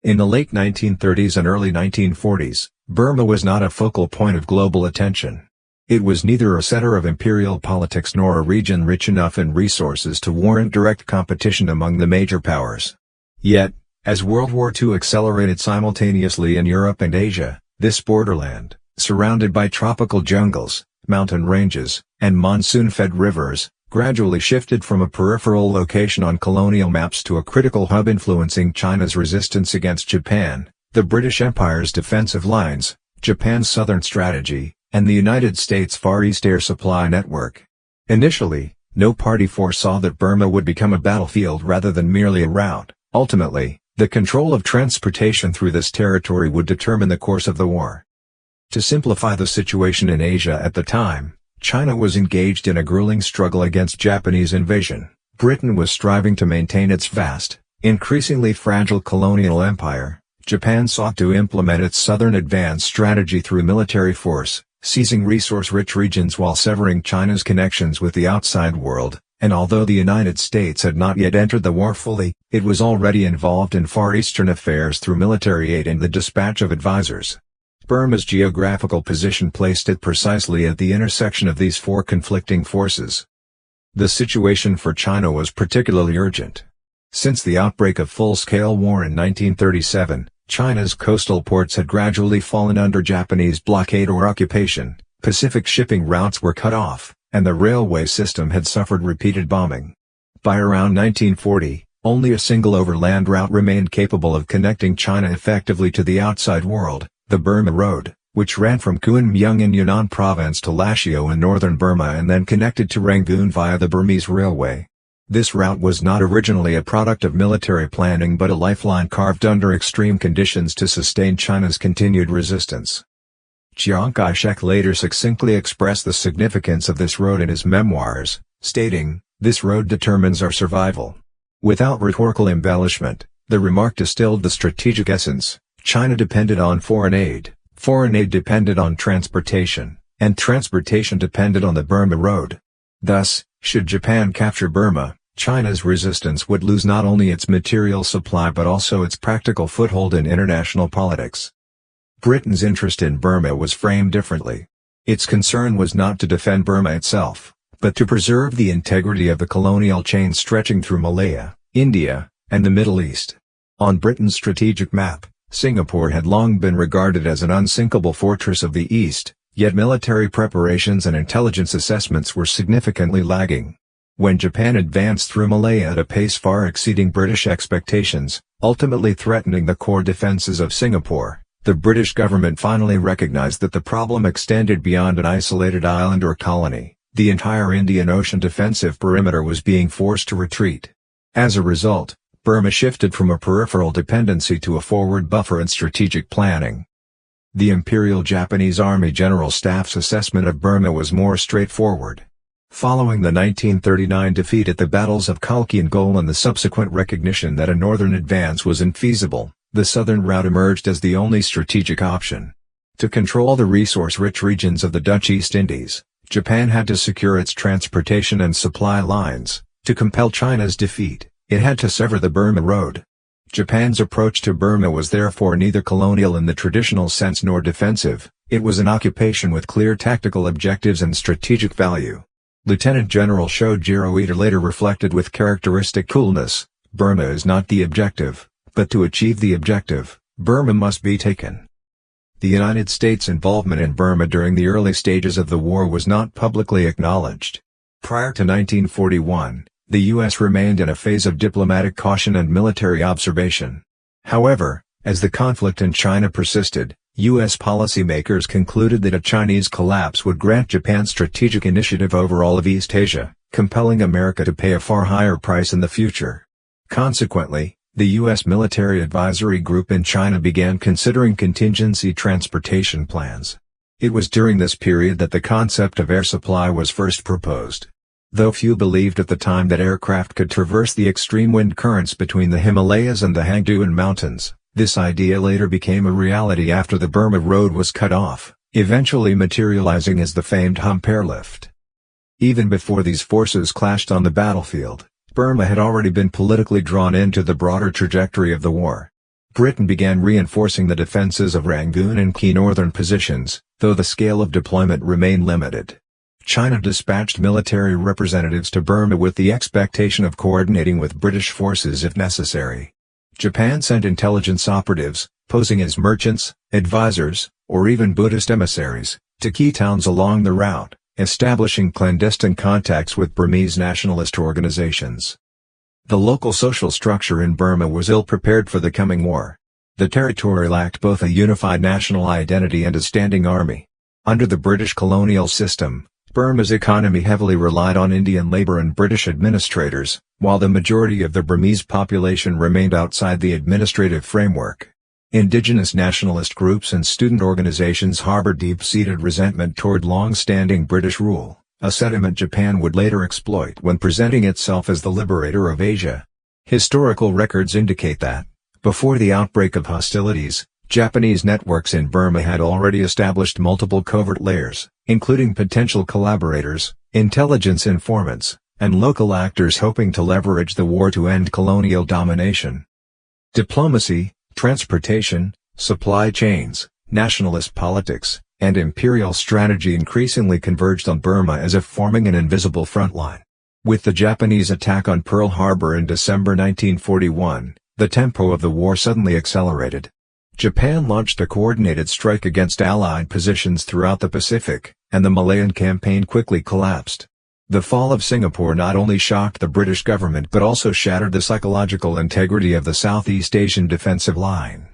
In the late 1930s and early 1940s, Burma was not a focal point of global attention. It was neither a center of imperial politics nor a region rich enough in resources to warrant direct competition among the major powers. Yet, as World War II accelerated simultaneously in Europe and Asia, this borderland, surrounded by tropical jungles, mountain ranges, and monsoon-fed rivers, gradually shifted from a peripheral location on colonial maps to a critical hub influencing China's resistance against Japan, the British Empire's defensive lines, Japan's southern strategy, and the United States Far East air supply network. Initially, no party foresaw that Burma would become a battlefield rather than merely a route. Ultimately, the control of transportation through this territory would determine the course of the war. To simplify the situation in Asia at the time, China was engaged in a grueling struggle against Japanese invasion. Britain was striving to maintain its vast, increasingly fragile colonial empire. Japan sought to implement its southern advance strategy through military force, seizing resource-rich regions while severing China's connections with the outside world, and although the United States had not yet entered the war fully, it was already involved in Far Eastern affairs through military aid and the dispatch of advisors. Burma's geographical position placed it precisely at the intersection of these four conflicting forces. The situation for China was particularly urgent. Since the outbreak of full-scale war in 1937, China's coastal ports had gradually fallen under Japanese blockade or occupation, Pacific shipping routes were cut off, and the railway system had suffered repeated bombing. By around 1940, only a single overland route remained capable of connecting China effectively to the outside world, the Burma Road, which ran from Kunming in Yunnan province to Lashio in northern Burma and then connected to Rangoon via the Burmese Railway. This route was not originally a product of military planning but a lifeline carved under extreme conditions to sustain China's continued resistance. Chiang Kai-shek later succinctly expressed the significance of this road in his memoirs, stating, "This road determines our survival." Without rhetorical embellishment, the remark distilled the strategic essence. China depended on foreign aid depended on transportation, and transportation depended on the Burma Road. Thus, should Japan capture Burma, China's resistance would lose not only its material supply but also its practical foothold in international politics. Britain's interest in Burma was framed differently. Its concern was not to defend Burma itself, but to preserve the integrity of the colonial chain stretching through Malaya, India, and the Middle East. On Britain's strategic map, Singapore had long been regarded as an unsinkable fortress of the East, yet military preparations and intelligence assessments were significantly lagging. When Japan advanced through Malaya at a pace far exceeding British expectations, ultimately threatening the core defenses of Singapore, the British government finally recognized that the problem extended beyond an isolated island or colony. The entire Indian Ocean defensive perimeter was being forced to retreat. As a result, Burma shifted from a peripheral dependency to a forward buffer in strategic planning. The Imperial Japanese Army General Staff's assessment of Burma was more straightforward. Following the 1939 defeat at the battles of Kalki and Gol and the subsequent recognition that a northern advance was infeasible, the southern route emerged as the only strategic option. To control the resource-rich regions of the Dutch East Indies, Japan had to secure its transportation and supply lines. To compel China's defeat, it had to sever the Burma Road. Japan's approach to Burma was therefore neither colonial in the traditional sense nor defensive, it was an occupation with clear tactical objectives and strategic value. Lieutenant General Shojiro Ito later reflected with characteristic coolness, "Burma is not the objective, but to achieve the objective, Burma must be taken." The United States' involvement in Burma during the early stages of the war was not publicly acknowledged. Prior to 1941, the U.S. remained in a phase of diplomatic caution and military observation. However, as the conflict in China persisted, U.S. policymakers concluded that a Chinese collapse would grant Japan strategic initiative over all of East Asia, compelling America to pay a far higher price in the future. Consequently, the U.S. military advisory group in China began considering contingency transportation plans. It was during this period that the concept of air supply was first proposed. Though few believed at the time that aircraft could traverse the extreme wind currents between the Himalayas and the Hangduan Mountains, this idea later became a reality after the Burma Road was cut off, eventually materializing as the famed hump airlift. Even before these forces clashed on the battlefield, Burma had already been politically drawn into the broader trajectory of the war. Britain began reinforcing the defences of Rangoon and key northern positions, though the scale of deployment remained limited. China dispatched military representatives to Burma with the expectation of coordinating with British forces if necessary. Japan sent intelligence operatives, posing as merchants, advisors, or even Buddhist emissaries, to key towns along the route, establishing clandestine contacts with Burmese nationalist organizations. The local social structure in Burma was ill-prepared for the coming war. The territory lacked both a unified national identity and a standing army. Under the British colonial system, Burma's economy heavily relied on Indian labor and British administrators, while the majority of the Burmese population remained outside the administrative framework. Indigenous nationalist groups and student organizations harbored deep-seated resentment toward long-standing British rule, a sentiment Japan would later exploit when presenting itself as the liberator of Asia. Historical records indicate that, before the outbreak of hostilities, Japanese networks in Burma had already established multiple covert layers, including potential collaborators, intelligence informants, and local actors hoping to leverage the war to end colonial domination. Diplomacy, transportation, supply chains, nationalist politics, and imperial strategy increasingly converged on Burma as if forming an invisible front line. With the Japanese attack on Pearl Harbor in December 1941, the tempo of the war suddenly accelerated. Japan launched a coordinated strike against Allied positions throughout the Pacific, and the Malayan campaign quickly collapsed. The fall of Singapore not only shocked the British government but also shattered the psychological integrity of the Southeast Asian defensive line.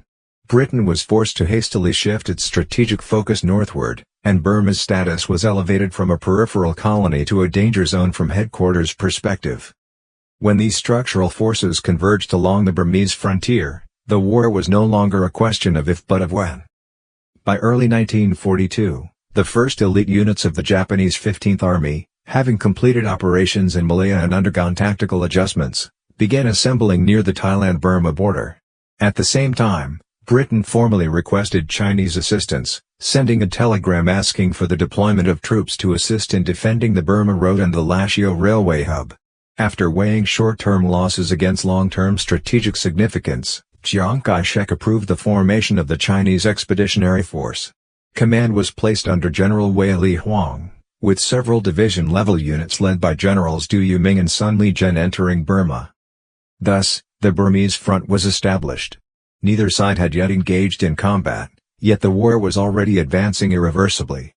Britain was forced to hastily shift its strategic focus northward, and Burma's status was elevated from a peripheral colony to a danger zone from headquarters perspective. When these structural forces converged along the Burmese frontier, the war was no longer a question of if but of when. By early 1942, the first elite units of the Japanese 15th Army, having completed operations in Malaya and undergone tactical adjustments, began assembling near the Thailand-Burma border. At the same time, Britain formally requested Chinese assistance, sending a telegram asking for the deployment of troops to assist in defending the Burma Road and the Lashio railway hub. After weighing short-term losses against long-term strategic significance, Chiang Kai-shek approved the formation of the Chinese Expeditionary Force. Command was placed under General Wei Li Huang, with several division-level units led by Generals Du Yuming and Sun Li-jen entering Burma. Thus, the Burmese front was established. Neither side had yet engaged in combat, yet the war was already advancing irreversibly.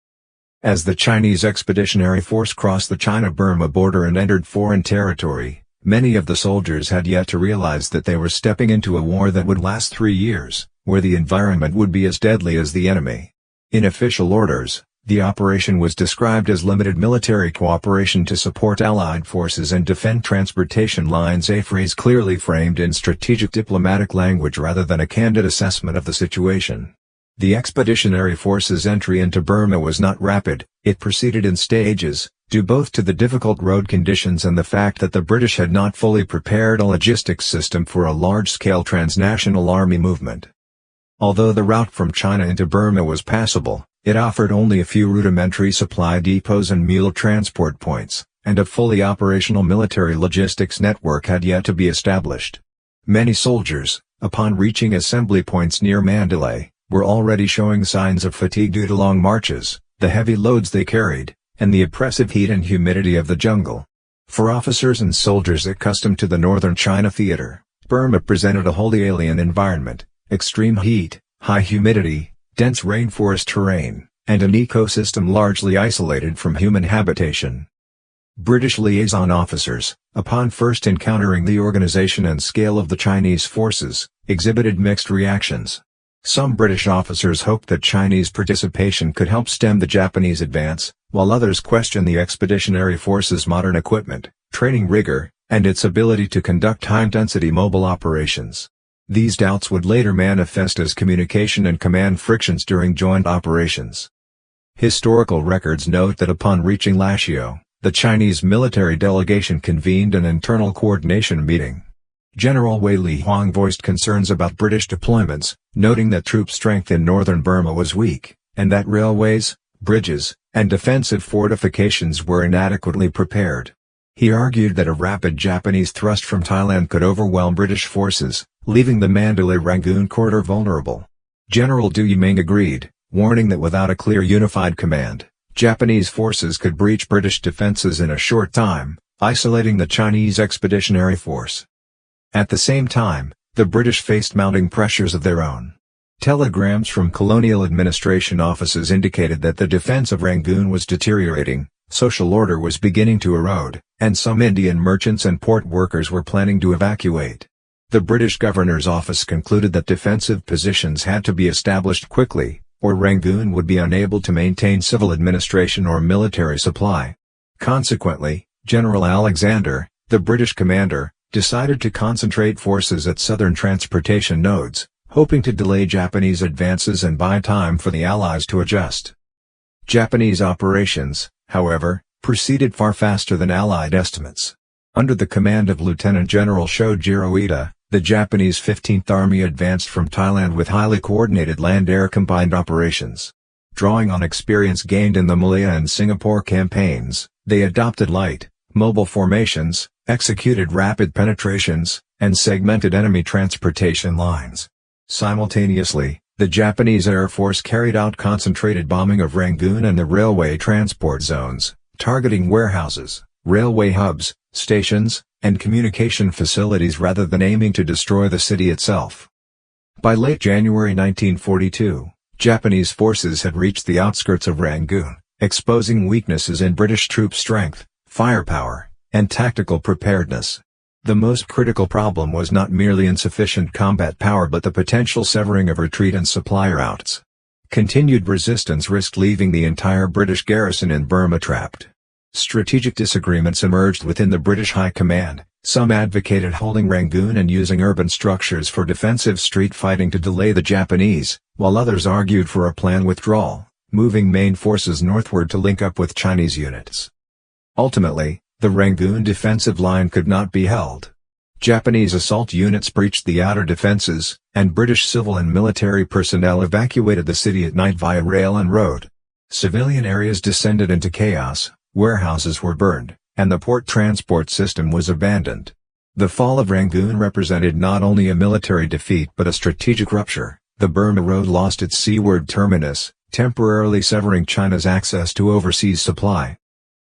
As the Chinese Expeditionary Force crossed the China-Burma border and entered foreign territory, many of the soldiers had yet to realize that they were stepping into a war that would last 3 years, where the environment would be as deadly as the enemy. In official orders, the operation was described as limited military cooperation to support Allied forces and defend transportation lines, a phrase clearly framed in strategic diplomatic language rather than a candid assessment of the situation. The Expeditionary Force's entry into Burma was not rapid, it proceeded in stages, due both to the difficult road conditions and the fact that the British had not fully prepared a logistics system for a large-scale transnational army movement. Although the route from China into Burma was passable, it offered only a few rudimentary supply depots and mule transport points, and a fully operational military logistics network had yet to be established. Many soldiers, upon reaching assembly points near Mandalay, were already showing signs of fatigue due to long marches, the heavy loads they carried, and the oppressive heat and humidity of the jungle. For officers and soldiers accustomed to the northern China theater, Burma presented a wholly alien environment: extreme heat, high humidity, dense rainforest terrain, and an ecosystem largely isolated from human habitation. British liaison officers, upon first encountering the organization and scale of the Chinese forces, exhibited mixed reactions. Some British officers hoped that Chinese participation could help stem the Japanese advance, while others questioned the Expeditionary Force's modern equipment, training rigor, and its ability to conduct high-intensity mobile operations. These doubts would later manifest as communication and command frictions during joint operations. Historical records note that upon reaching Lashio, the Chinese military delegation convened an internal coordination meeting. General Wei Li Huang voiced concerns about British deployments, noting that troop strength in northern Burma was weak, and that railways, bridges, and defensive fortifications were inadequately prepared. He argued that a rapid Japanese thrust from Thailand could overwhelm British forces, leaving the Mandalay-Rangoon corridor vulnerable. General Du Yiming agreed, warning that without a clear unified command, Japanese forces could breach British defenses in a short time, isolating the Chinese Expeditionary Force. At the same time, the British faced mounting pressures of their own. Telegrams from colonial administration offices indicated that the defense of Rangoon was deteriorating, social order was beginning to erode, and some Indian merchants and port workers were planning to evacuate. The British Governor's office concluded that defensive positions had to be established quickly, or Rangoon would be unable to maintain civil administration or military supply. Consequently, General Alexander, the British commander, decided to concentrate forces at southern transportation nodes, hoping to delay Japanese advances and buy time for the Allies to adjust. Japanese operations, however, proceeded far faster than Allied estimates. Under the command of Lieutenant General Shojiro Ida, the Japanese 15th Army advanced from Thailand with highly coordinated land-air combined operations. Drawing on experience gained in the Malaya and Singapore campaigns, they adopted light, mobile formations, executed rapid penetrations, and segmented enemy transportation lines. Simultaneously, the Japanese Air Force carried out concentrated bombing of Rangoon and the railway transport zones, targeting warehouses, railway hubs, stations, and communication facilities rather than aiming to destroy the city itself. By late January 1942, Japanese forces had reached the outskirts of Rangoon, exposing weaknesses in British troop strength, firepower, and tactical preparedness. The most critical problem was not merely insufficient combat power but the potential severing of retreat and supply routes. Continued resistance risked leaving the entire British garrison in Burma trapped. Strategic disagreements emerged within the British High Command. Some advocated holding Rangoon and using urban structures for defensive street fighting to delay the Japanese, while others argued for a planned withdrawal, moving main forces northward to link up with Chinese units. Ultimately, the Rangoon defensive line could not be held. Japanese assault units breached the outer defenses, and British civil and military personnel evacuated the city at night via rail and road. Civilian areas descended into chaos, warehouses were burned, and the port transport system was abandoned. The fall of Rangoon represented not only a military defeat but a strategic rupture. The Burma Road lost its seaward terminus, temporarily severing China's access to overseas supply.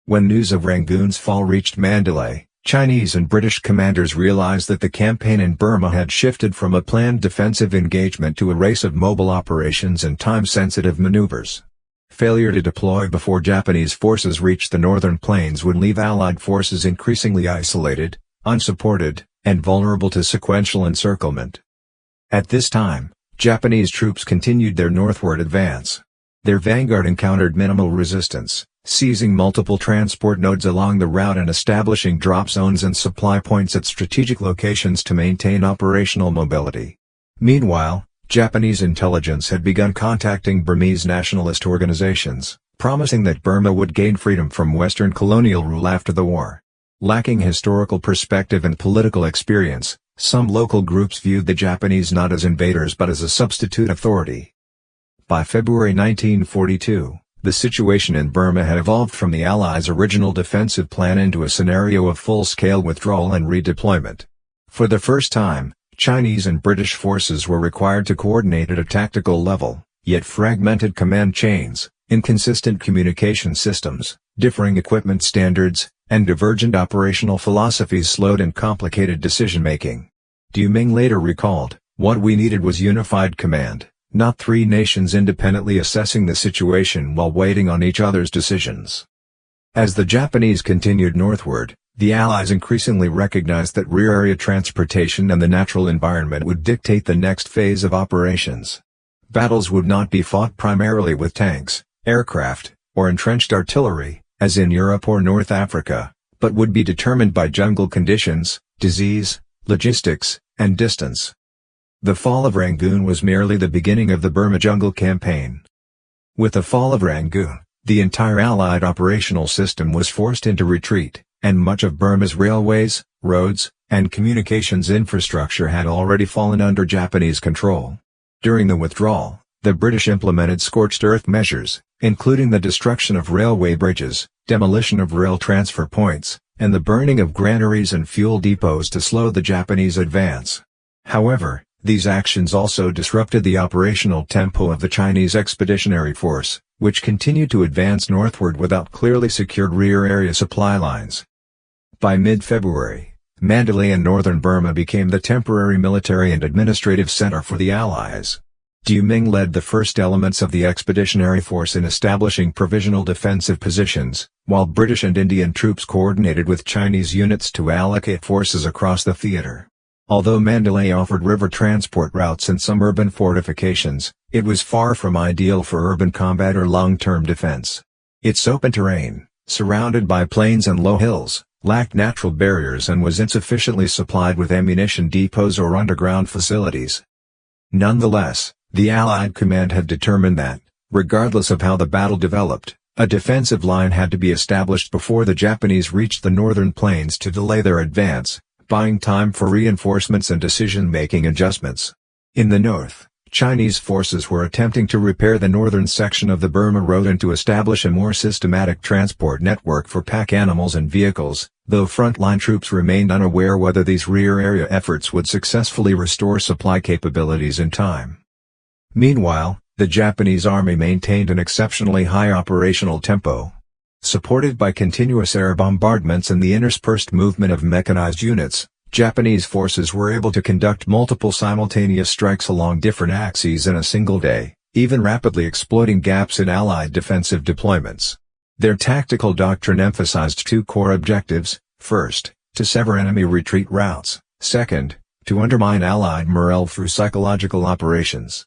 When news of Rangoon's fall reached Mandalay, Chinese and British commanders realized that the campaign in Burma had shifted from a planned defensive engagement to a race of mobile operations and time-sensitive maneuvers. Failure to deploy before Japanese forces reached the northern plains would leave Allied forces increasingly isolated, unsupported, and vulnerable to sequential encirclement. At this time, Japanese troops continued their northward advance. Their vanguard encountered minimal resistance, seizing multiple transport nodes along the route and establishing drop zones and supply points at strategic locations to maintain operational mobility. Meanwhile, Japanese intelligence had begun contacting Burmese nationalist organizations, promising that Burma would gain freedom from Western colonial rule after the war. Lacking historical perspective and political experience, some local groups viewed the Japanese not as invaders but as a substitute authority. By February 1942, the situation in Burma had evolved from the Allies' original defensive plan into a scenario of full-scale withdrawal and redeployment. For the first time, Chinese and British forces were required to coordinate at a tactical level, yet fragmented command chains, inconsistent communication systems, differing equipment standards, and divergent operational philosophies slowed and complicated decision-making. Du Yiming later recalled, "What we needed was unified command, not three nations independently assessing the situation while waiting on each other's decisions." As the Japanese continued northward, the Allies increasingly recognized that rear area transportation and the natural environment would dictate the next phase of operations. Battles would not be fought primarily with tanks, aircraft, or entrenched artillery, as in Europe or North Africa, but would be determined by jungle conditions, disease, logistics, and distance. The fall of Rangoon was merely the beginning of the Burma Jungle Campaign. With the fall of Rangoon, the entire Allied operational system was forced into retreat, and much of Burma's railways, roads, and communications infrastructure had already fallen under Japanese control. During the withdrawal, the British implemented scorched earth measures, including the destruction of railway bridges, demolition of rail transfer points, and the burning of granaries and fuel depots to slow the Japanese advance. However, these actions also disrupted the operational tempo of the Chinese Expeditionary Force, which continued to advance northward without clearly secured rear area supply lines. By mid-February, Mandalay in northern Burma became the temporary military and administrative center for the Allies. Du Ming led the first elements of the Expeditionary Force in establishing provisional defensive positions, while British and Indian troops coordinated with Chinese units to allocate forces across the theater. Although Mandalay offered river transport routes and some urban fortifications, it was far from ideal for urban combat or long-term defense. Its open terrain, surrounded by plains and low hills, lacked natural barriers and was insufficiently supplied with ammunition depots or underground facilities. Nonetheless, the Allied command had determined that, regardless of how the battle developed, a defensive line had to be established before the Japanese reached the northern plains to delay their advance, buying time for reinforcements and decision-making adjustments. In the north, Chinese forces were attempting to repair the northern section of the Burma Road and to establish a more systematic transport network for pack animals and vehicles, though frontline troops remained unaware whether these rear-area efforts would successfully restore supply capabilities in time. Meanwhile, the Japanese army maintained an exceptionally high operational tempo. Supported by continuous air bombardments and the interspersed movement of mechanized units, Japanese forces were able to conduct multiple simultaneous strikes along different axes in a single day, even rapidly exploiting gaps in Allied defensive deployments. Their tactical doctrine emphasized two core objectives: first, to sever enemy retreat routes; second, to undermine Allied morale through psychological operations.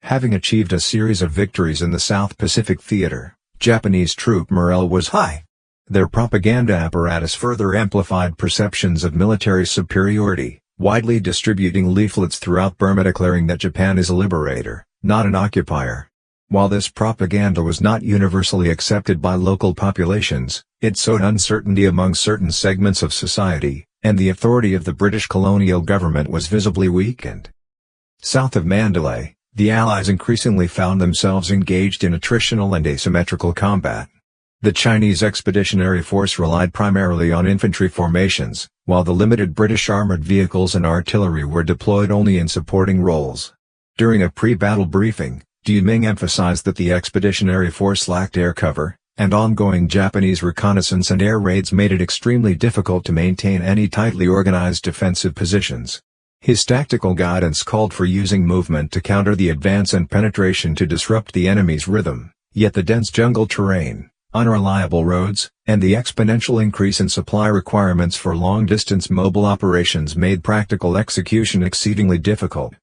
Having achieved a series of victories in the South Pacific Theater, Japanese troop morale was high. Their propaganda apparatus further amplified perceptions of military superiority, widely distributing leaflets throughout Burma declaring that Japan is a liberator, not an occupier. While this propaganda was not universally accepted by local populations, it sowed uncertainty among certain segments of society, and the authority of the British colonial government was visibly weakened. South of Mandalay, the Allies increasingly found themselves engaged in attritional and asymmetrical combat. The Chinese Expeditionary Force relied primarily on infantry formations, while the limited British armored vehicles and artillery were deployed only in supporting roles. During a pre-battle briefing, Du Ming emphasized that the Expeditionary Force lacked air cover, and ongoing Japanese reconnaissance and air raids made it extremely difficult to maintain any tightly organized defensive positions. His tactical guidance called for using movement to counter the advance and penetration to disrupt the enemy's rhythm, yet the dense jungle terrain, unreliable roads, and the exponential increase in supply requirements for long-distance mobile operations made practical execution exceedingly difficult.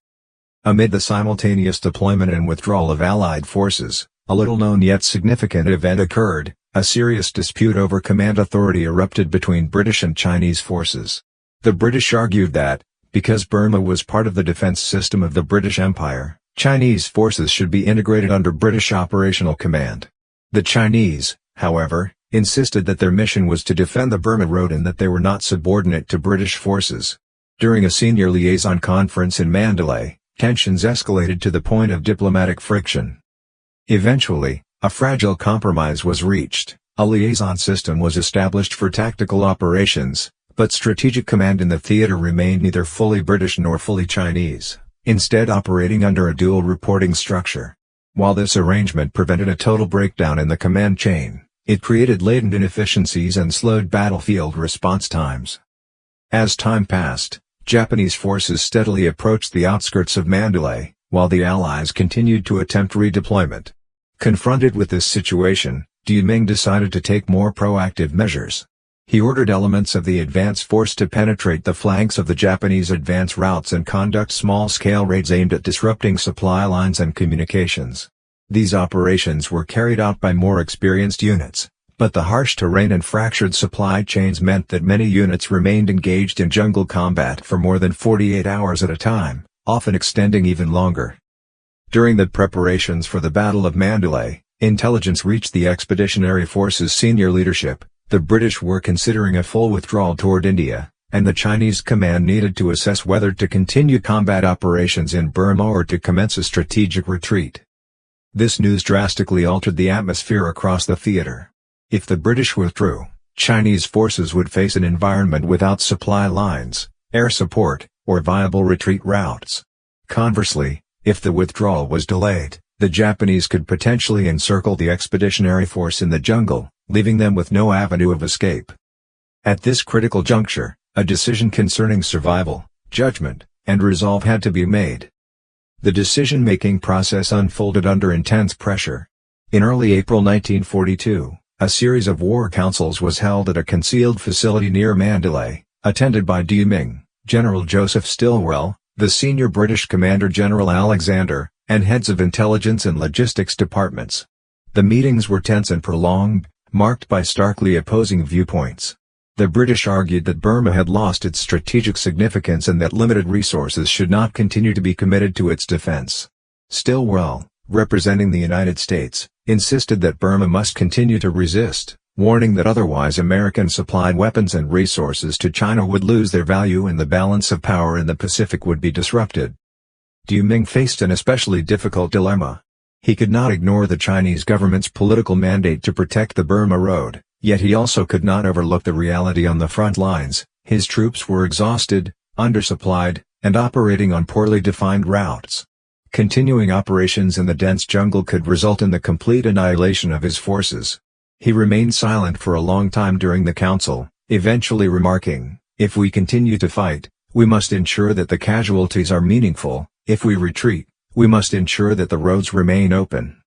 Amid the simultaneous deployment and withdrawal of Allied forces, a little-known yet significant event occurred: a serious dispute over command authority erupted between British and Chinese forces. The British argued that, because Burma was part of the defense system of the British Empire, Chinese forces should be integrated under British operational command. The Chinese, however, insisted that their mission was to defend the Burma Road and that they were not subordinate to British forces. During a senior liaison conference in Mandalay, tensions escalated to the point of diplomatic friction. Eventually, a fragile compromise was reached. A liaison system was established for tactical operations, but strategic command in the theater remained neither fully British nor fully Chinese, instead operating under a dual reporting structure. While this arrangement prevented a total breakdown in the command chain, it created latent inefficiencies and slowed battlefield response times. As time passed, Japanese forces steadily approached the outskirts of Mandalay, while the Allies continued to attempt redeployment. Confronted with this situation, Du Ming decided to take more proactive measures. He ordered elements of the advance force to penetrate the flanks of the Japanese advance routes and conduct small-scale raids aimed at disrupting supply lines and communications. These operations were carried out by more experienced units, but the harsh terrain and fractured supply chains meant that many units remained engaged in jungle combat for more than 48 hours at a time, often extending even longer. During the preparations for the Battle of Mandalay, intelligence reached the Expeditionary Force's senior leadership. The British were considering a full withdrawal toward India, and the Chinese command needed to assess whether to continue combat operations in Burma or to commence a strategic retreat. This news drastically altered the atmosphere across the theater. If the British withdrew, Chinese forces would face an environment without supply lines, air support, or viable retreat routes. Conversely, if the withdrawal was delayed, the Japanese could potentially encircle the Expeditionary Force in the jungle, leaving them with no avenue of escape. At this critical juncture, a decision concerning survival, judgment, and resolve had to be made. The decision-making process unfolded under intense pressure. In early April 1942, a series of war councils was held at a concealed facility near Mandalay, attended by Du Ming, General Joseph Stilwell, the senior British Commander General Alexander, and heads of intelligence and logistics departments. The meetings were tense and prolonged, marked by starkly opposing viewpoints. The British argued that Burma had lost its strategic significance and that limited resources should not continue to be committed to its defense. Stilwell, representing the United States, insisted that Burma must continue to resist, warning that otherwise American-supplied weapons and resources to China would lose their value and the balance of power in the Pacific would be disrupted. Du Ming faced an especially difficult dilemma. He could not ignore the Chinese government's political mandate to protect the Burma Road, yet he also could not overlook the reality on the front lines. His troops were exhausted, undersupplied, and operating on poorly defined routes. Continuing operations in the dense jungle could result in the complete annihilation of his forces. He remained silent for a long time during the council, eventually remarking, "If we continue to fight, we must ensure that the casualties are meaningful. If we retreat, we must ensure that the roads remain open."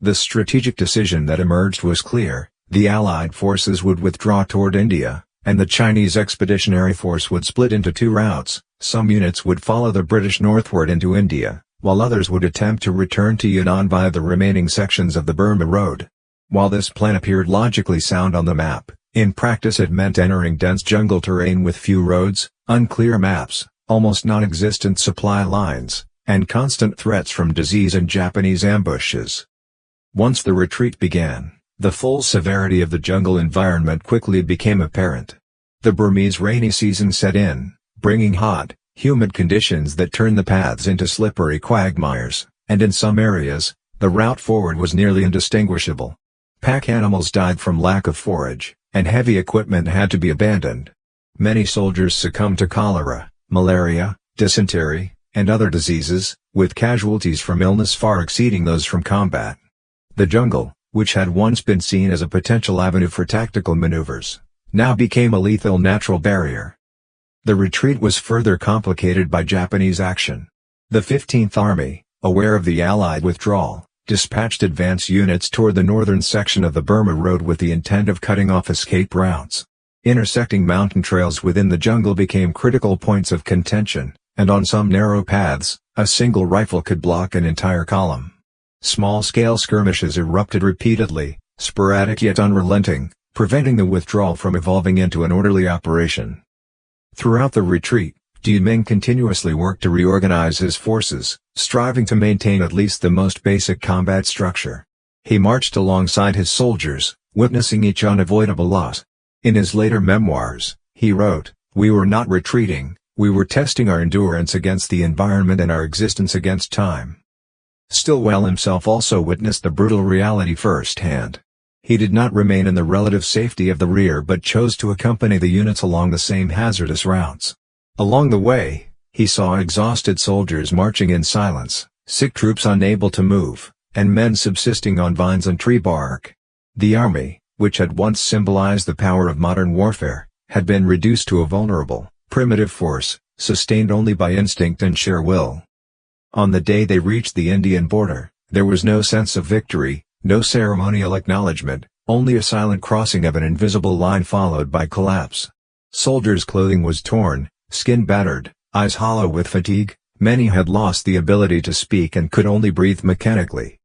The strategic decision that emerged was clear: the Allied forces would withdraw toward India, and the Chinese Expeditionary Force would split into two routes. Some units would follow the British northward into India, while others would attempt to return to Yunnan via the remaining sections of the Burma Road. While this plan appeared logically sound on the map, in practice it meant entering dense jungle terrain with few roads, unclear maps, almost non-existent supply lines, and constant threats from disease and Japanese ambushes. Once the retreat began, the full severity of the jungle environment quickly became apparent. The Burmese rainy season set in, bringing hot, humid conditions that turned the paths into slippery quagmires, and in some areas, the route forward was nearly indistinguishable. Pack animals died from lack of forage, and heavy equipment had to be abandoned. Many soldiers succumbed to cholera, malaria, dysentery, and other diseases, with casualties from illness far exceeding those from combat. The jungle, which had once been seen as a potential avenue for tactical maneuvers, now became a lethal natural barrier. The retreat was further complicated by Japanese action. The 15th Army, aware of the Allied withdrawal, dispatched advance units toward the northern section of the Burma Road with the intent of cutting off escape routes. Intersecting mountain trails within the jungle became critical points of contention, and on some narrow paths, a single rifle could block an entire column. Small-scale skirmishes erupted repeatedly, sporadic yet unrelenting, preventing the withdrawal from evolving into an orderly operation. Throughout the retreat, Du Ming continuously worked to reorganize his forces, striving to maintain at least the most basic combat structure. He marched alongside his soldiers, witnessing each unavoidable loss. In his later memoirs, he wrote, "We were not retreating, we were testing our endurance against the environment and our existence against time." Stilwell himself also witnessed the brutal reality firsthand. He did not remain in the relative safety of the rear but chose to accompany the units along the same hazardous routes. Along the way, he saw exhausted soldiers marching in silence, sick troops unable to move, and men subsisting on vines and tree bark. The army, which had once symbolized the power of modern warfare, had been reduced to a vulnerable, primitive force, sustained only by instinct and sheer will. On the day they reached the Indian border, there was no sense of victory, no ceremonial acknowledgement, only a silent crossing of an invisible line followed by collapse. Soldiers' clothing was torn, skin battered, eyes hollow with fatigue, many had lost the ability to speak and could only breathe mechanically.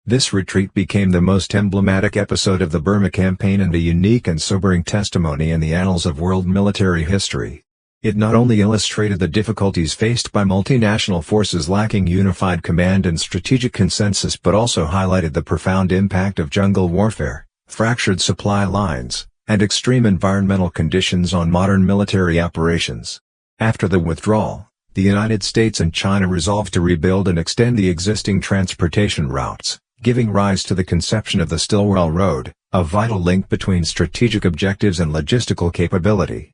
This retreat became the most emblematic episode of the Burma campaign and a unique and sobering testimony in the annals of world military history. It not only illustrated the difficulties faced by multinational forces lacking unified command and strategic consensus but also highlighted the profound impact of jungle warfare, fractured supply lines, and extreme environmental conditions on modern military operations. After the withdrawal, the United States and China resolved to rebuild and extend the existing transportation routes, giving rise to the conception of the Stilwell Road, a vital link between strategic objectives and logistical capability.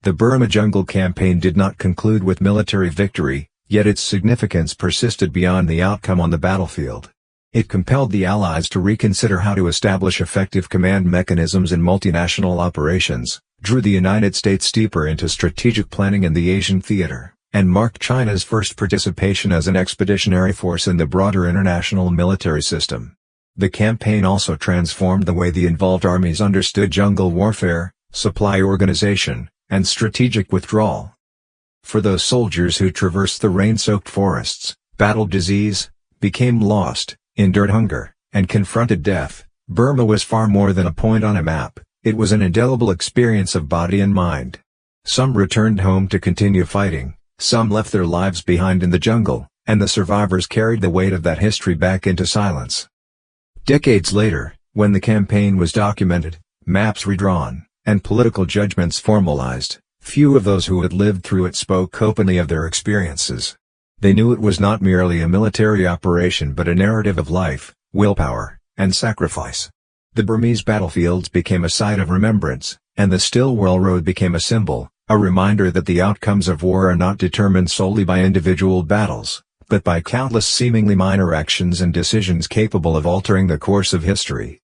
The Burma Jungle Campaign did not conclude with military victory, yet its significance persisted beyond the outcome on the battlefield. It compelled the Allies to reconsider how to establish effective command mechanisms in multinational operations, drew the United States deeper into strategic planning in the Asian theater, and marked China's first participation as an expeditionary force in the broader international military system. The campaign also transformed the way the involved armies understood jungle warfare, supply organization, and strategic withdrawal. For those soldiers who traversed the rain-soaked forests, battled disease, became lost, endured hunger, and confronted death, Burma was far more than a point on a map. It was an indelible experience of body and mind. Some returned home to continue fighting, some left their lives behind in the jungle, and the survivors carried the weight of that history back into silence. Decades later, when the campaign was documented, maps redrawn, and political judgments formalized, few of those who had lived through it spoke openly of their experiences. They knew it was not merely a military operation but a narrative of life, willpower, and sacrifice. The Burmese battlefields became a site of remembrance, and the Stillwell Road became a symbol, a reminder that the outcomes of war are not determined solely by individual battles, but by countless seemingly minor actions and decisions capable of altering the course of history.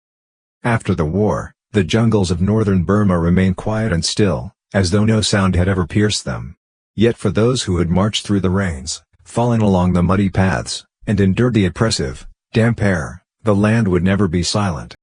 After the war, the jungles of northern Burma remained quiet and still, as though no sound had ever pierced them. Yet for those who had marched through the rains, fallen along the muddy paths, and endured the oppressive, damp air, the land would never be silent.